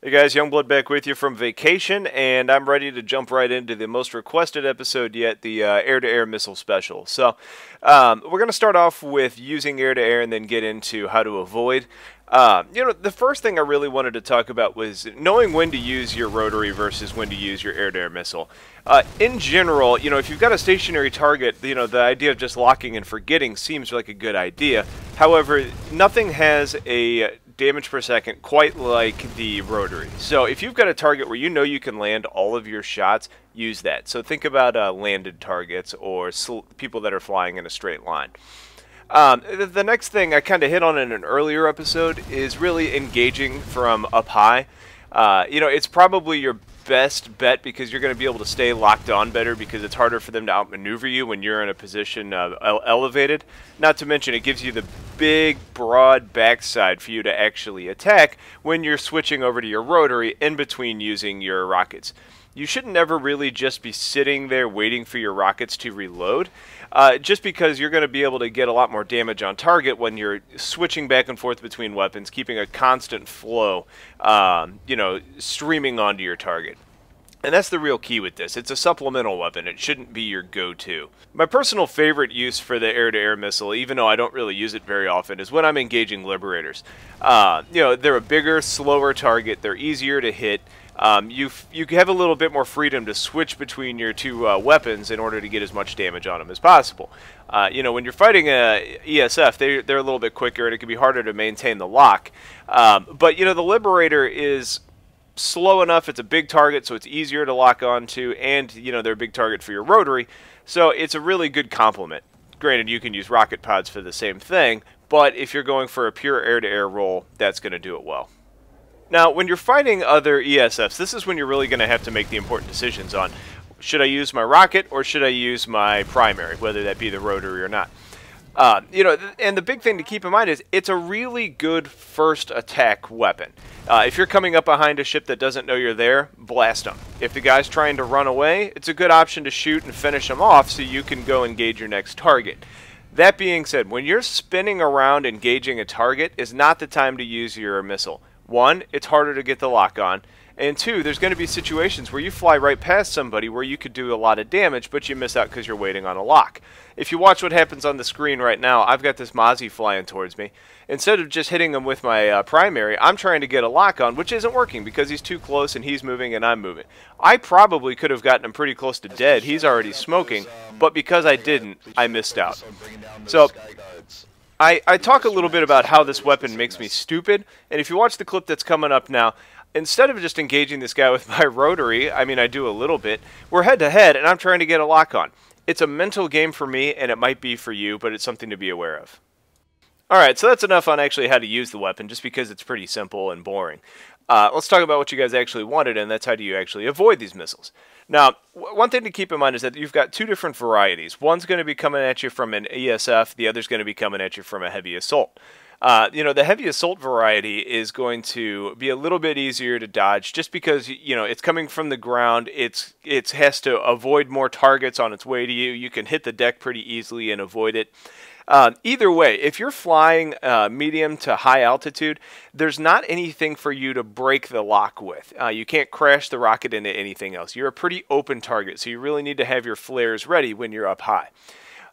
Hey guys, Youngblood back with you from vacation, and I'm ready to jump right into the most requested episode yet, the air-to-air missile special. So, we're going to start off with using air-to-air and then get into how to avoid. The first thing I really wanted to talk about was knowing when to use your rotary versus when to use your air-to-air missile. In general, if you've got a stationary target, the idea of just locking and forgetting seems like a good idea. However, nothing has a damage per second quite like the rotary. So if you've got a target where you know you can land all of your shots, use that. So think about landed targets or people that are flying in a straight line. The next thing I kind of hit on in an earlier episode is really engaging from up high. It's probably your best bet because you're going to be able to stay locked on better because it's harder for them to outmaneuver you when you're in a position elevated. Not to mention it gives you the big broad backside for you to actually attack when you're switching over to your rotary in between using your rockets. You should never really just be sitting there waiting for your rockets to reload, just because you're going to be able to get a lot more damage on target when you're switching back and forth between weapons, keeping a constant flow, streaming onto your target. And that's the real key with this. It's a supplemental weapon. It shouldn't be your go-to. My personal favorite use for the air-to-air missile, even though I don't really use it very often, is when I'm engaging Liberators. They're a bigger, slower target. They're easier to hit. You have a little bit more freedom to switch between your two weapons in order to get as much damage on them as possible. When you're fighting a ESF, they're a little bit quicker and it can be harder to maintain the lock. But the Liberator is slow enough. It's a big target, so it's easier to lock onto, and they're a big target for your rotary, so it's a really good complement. Granted, you can use rocket pods for the same thing, but if you're going for a pure air-to-air roll, that's going to do it well. Now, when you're fighting other ESFs, this is when you're really going to have to make the important decisions on, should I use my rocket or should I use my primary, whether that be the rotary or not. And the big thing to keep in mind is it's a really good first attack weapon. If you're coming up behind a ship that doesn't know you're there, blast them. If the guy's trying to run away, it's a good option to shoot and finish him off so you can go engage your next target. That being said, when you're spinning around engaging a target is not the time to use your missile. One, it's harder to get the lock on. And two, there's going to be situations where you fly right past somebody where you could do a lot of damage, but you miss out because you're waiting on a lock. If you watch what happens on the screen right now, I've got this Mozzie flying towards me. Instead of just hitting him with my primary, I'm trying to get a lock on, which isn't working because he's too close and he's moving and I'm moving. I probably could have gotten him pretty close to dead. He's already smoking, but because I didn't, I missed out. So I talk a little bit about how this weapon makes me stupid, and if you watch the clip that's coming up now, instead of just engaging this guy with my rotary, I mean, I do a little bit, we're head-to-head, and I'm trying to get a lock on. It's a mental game for me, and it might be for you, but it's something to be aware of. Alright, so that's enough on actually how to use the weapon, just because it's pretty simple and boring. Let's talk about what you guys actually wanted, and that's how do you actually avoid these missiles. Now, one thing to keep in mind is that you've got two different varieties. One's going to be coming at you from an ESF, the other's going to be coming at you from a heavy assault. The heavy assault variety is going to be a little bit easier to dodge just because, it's coming from the ground. It has to avoid more targets on its way to you. You can hit the deck pretty easily and avoid it. Either way, if you're flying medium to high altitude, there's not anything for you to break the lock with. You can't crash the rocket into anything else. You're a pretty open target, so you really need to have your flares ready when you're up high.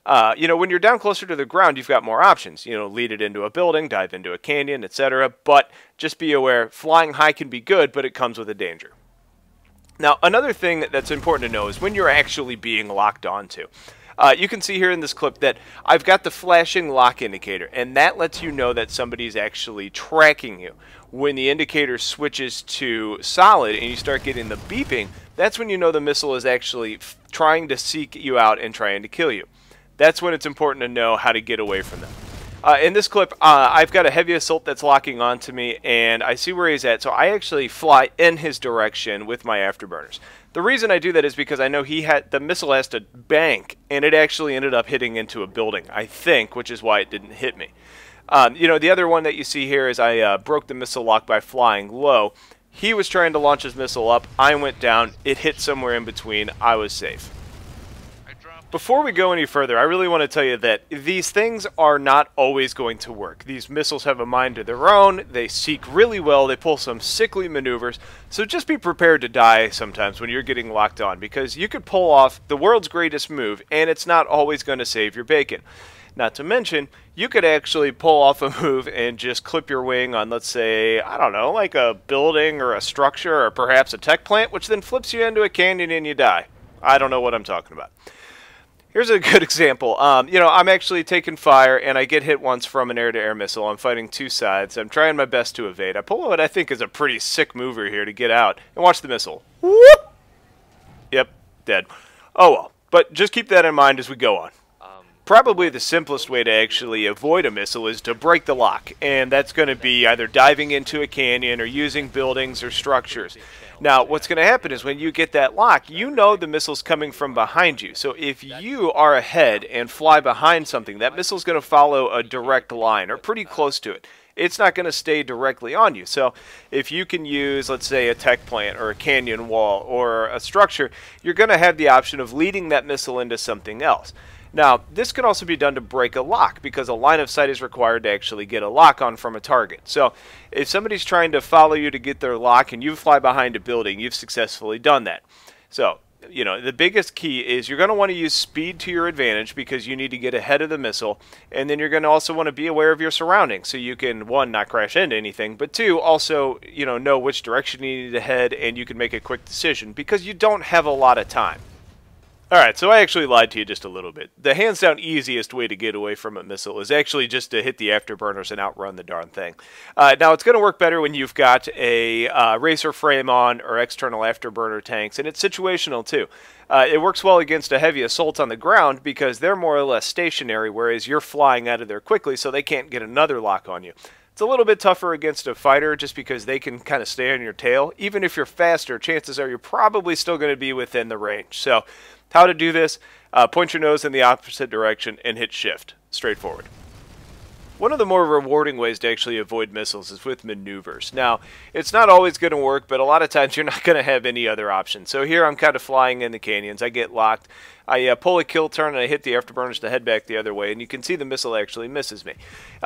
When you're down closer to the ground, you've got more options. Lead it into a building, dive into a canyon, etc. But just be aware, flying high can be good, but it comes with a danger. Now, another thing that's important to know is when you're actually being locked onto. You can see here in this clip that I've got the flashing lock indicator, and that lets you know that somebody's actually tracking you. When the indicator switches to solid and you start getting the beeping, that's when you know the missile is actually trying to seek you out and trying to kill you. That's when it's important to know how to get away from them. In this clip, I've got a heavy assault that's locking onto me, and I see where he's at, so I actually fly in his direction with my afterburners. The reason I do that is because I know the missile has to bank, and it actually ended up hitting into a building, I think, which is why it didn't hit me. The other one that you see here is I broke the missile lock by flying low. He was trying to launch his missile up, I went down, it hit somewhere in between, I was safe. I dropped Before we go any further, I really want to tell you that these things are not always going to work. These missiles have a mind of their own, they seek really well, they pull some sickly maneuvers, so just be prepared to die sometimes when you're getting locked on, because you could pull off the world's greatest move, and it's not always going to save your bacon. Not to mention, you could actually pull off a move and just clip your wing on, let's say, I don't know, like a building or a structure or perhaps a tech plant, which then flips you into a canyon and you die. I don't know what I'm talking about. Here's a good example. I'm actually taking fire, and I get hit once from an air-to-air missile. I'm fighting two sides. I'm trying my best to evade. I pull what I think is a pretty sick mover here to get out, and watch the missile. Whoop! Yep, dead. Oh well, but just keep that in mind as we go on. Probably the simplest way to actually avoid a missile is to break the lock, and that's going to be either diving into a canyon or using buildings or structures. Now, what's going to happen is when you get that lock, you know the missile's coming from behind you. So if you are ahead and fly behind something, that missile's going to follow a direct line or pretty close to it. It's not going to stay directly on you. So if you can use, let's say, a tech plant or a canyon wall or a structure, you're going to have the option of leading that missile into something else. Now, this can also be done to break a lock, because a line of sight is required to actually get a lock on from a target. So if somebody's trying to follow you to get their lock and you fly behind a building, you've successfully done that. So, the biggest key is you're going to want to use speed to your advantage, because you need to get ahead of the missile, and then you're going to also want to be aware of your surroundings so you can, one, not crash into anything, but two, also, know which direction you need to head, and you can make a quick decision, because you don't have a lot of time. Alright, so I actually lied to you just a little bit. The hands down easiest way to get away from a missile is actually just to hit the afterburners and outrun the darn thing. Now, it's going to work better when you've got a racer frame on or external afterburner tanks, and it's situational too. It works well against a heavy assault on the ground because they're more or less stationary, whereas you're flying out of there quickly, so they can't get another lock on you. It's a little bit tougher against a fighter just because they can kind of stay on your tail. Even if you're faster, chances are you're probably still going to be within the range. So, how to do this? Point your nose in the opposite direction and hit shift. Straightforward. One of the more rewarding ways to actually avoid missiles is with maneuvers. Now, it's not always going to work, but a lot of times you're not going to have any other option. So here I'm kind of flying in the canyons. I get locked. I pull a kill turn and I hit the afterburners to head back the other way, and you can see the missile actually misses me.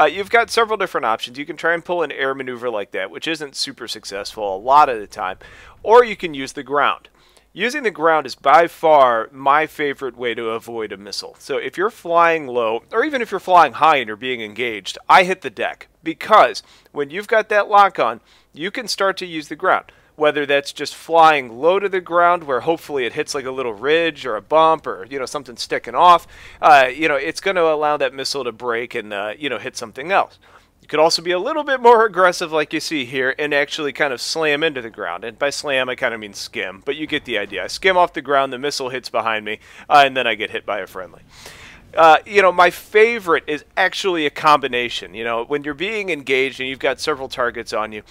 You've got several different options. You can try and pull an air maneuver like that, which isn't super successful a lot of the time, or you can use the ground. Using the ground is by far my favorite way to avoid a missile. So if you're flying low, or even if you're flying high and you're being engaged, I hit the deck. Because when you've got that lock on, you can start to use the ground. Whether that's just flying low to the ground where hopefully it hits like a little ridge or a bump or, something sticking off, it's going to allow that missile to break and, hit something else. You could also be a little bit more aggressive like you see here and actually kind of slam into the ground. And by slam, I kind of mean skim, but you get the idea. I skim off the ground, the missile hits behind me, and then I get hit by a friendly. My favorite is actually a combination. When you're being engaged and you've got several targets on you,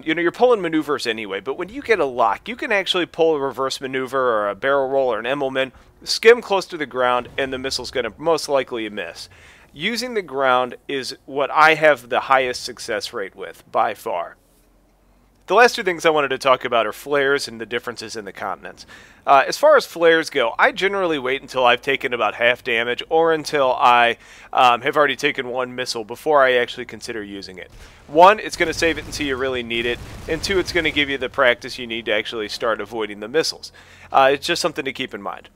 you're pulling maneuvers anyway, but when you get a lock, you can actually pull a reverse maneuver or a barrel roll or an Emmelman, skim close to the ground, and the missile's going to most likely miss. Using the ground is what I have the highest success rate with, by far. The last two things I wanted to talk about are flares and the differences in the continents. As far as flares go, I generally wait until I've taken about half damage or until I have already taken one missile before I actually consider using it. One, it's going to save it until you really need it, and two, it's going to give you the practice you need to actually start avoiding the missiles. It's just something to keep in mind.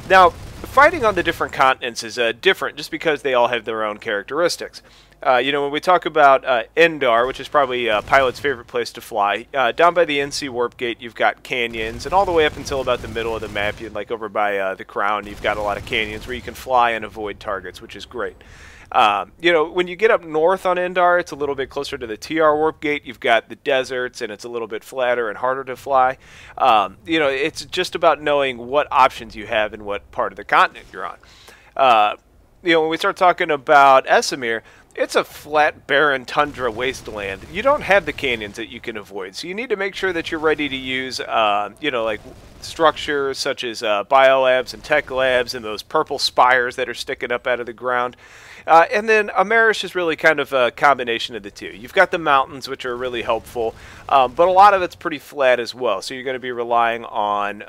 Now, fighting on the different continents is different just because they all have their own characteristics. When we talk about Endar, which is probably a pilot's favorite place to fly, down by the NC Warp Gate, you've got canyons, and all the way up until about the middle of the map, like over by the Crown, you've got a lot of canyons where you can fly and avoid targets, which is great. When you get up north on Endar, it's a little bit closer to the TR Warp Gate. You've got the deserts, and it's a little bit flatter and harder to fly. It's just about knowing what options you have and what part of the continent you're on. When we start talking about Esamir, it's a flat, barren tundra wasteland. You don't have the canyons that you can avoid, so you need to make sure that you're ready to use, like structures such as biolabs and tech labs and those purple spires that are sticking up out of the ground. And then Amerish is really kind of a combination of the two. You've got the mountains, which are really helpful, but a lot of it's pretty flat as well. So you're going to be relying on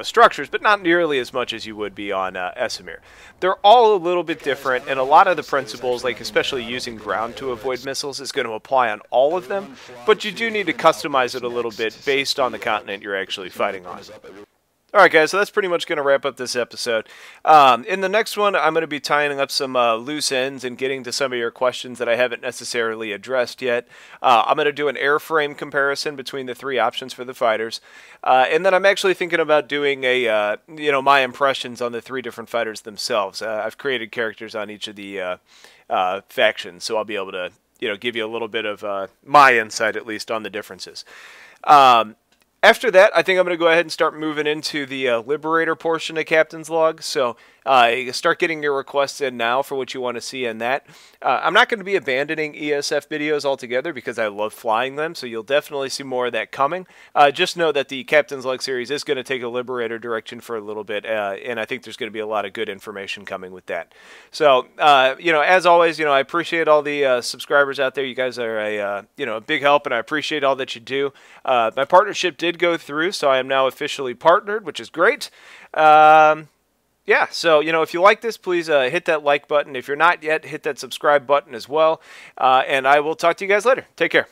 structures, but not nearly as much as you would be on Esamir. They're all a little bit different, and a lot of the principles, like especially using ground to avoid missiles, is going to apply on all of them, but you do need to customize it a little bit based on the continent you're actually fighting on. Alright guys, so that's pretty much going to wrap up this episode. In the next one, I'm going to be tying up some loose ends and getting to some of your questions that I haven't necessarily addressed yet. I'm going to do an airframe comparison between the three options for the fighters. And then I'm actually thinking about doing a, my impressions on the three different fighters themselves. I've created characters on each of the factions, so I'll be able to, give you a little bit of my insight, at least, on the differences. After that, I think I'm going to go ahead and start moving into the Liberator portion of Captain's Log. So start getting your requests in now for what you want to see in that. I'm not going to be abandoning ESF videos altogether because I love flying them, so you'll definitely see more of that coming. Just know that the Captain's Log series is going to take a Liberator direction for a little bit, and I think there's going to be a lot of good information coming with that. So, as always, I appreciate all the subscribers out there. You guys are a big help, and I appreciate all that you do. My partnership did go through, so I am now officially partnered, which is great. Yeah, so, if you like this, please hit that like button. If you're not yet, hit that subscribe button as well. And I will talk to you guys later. Take care.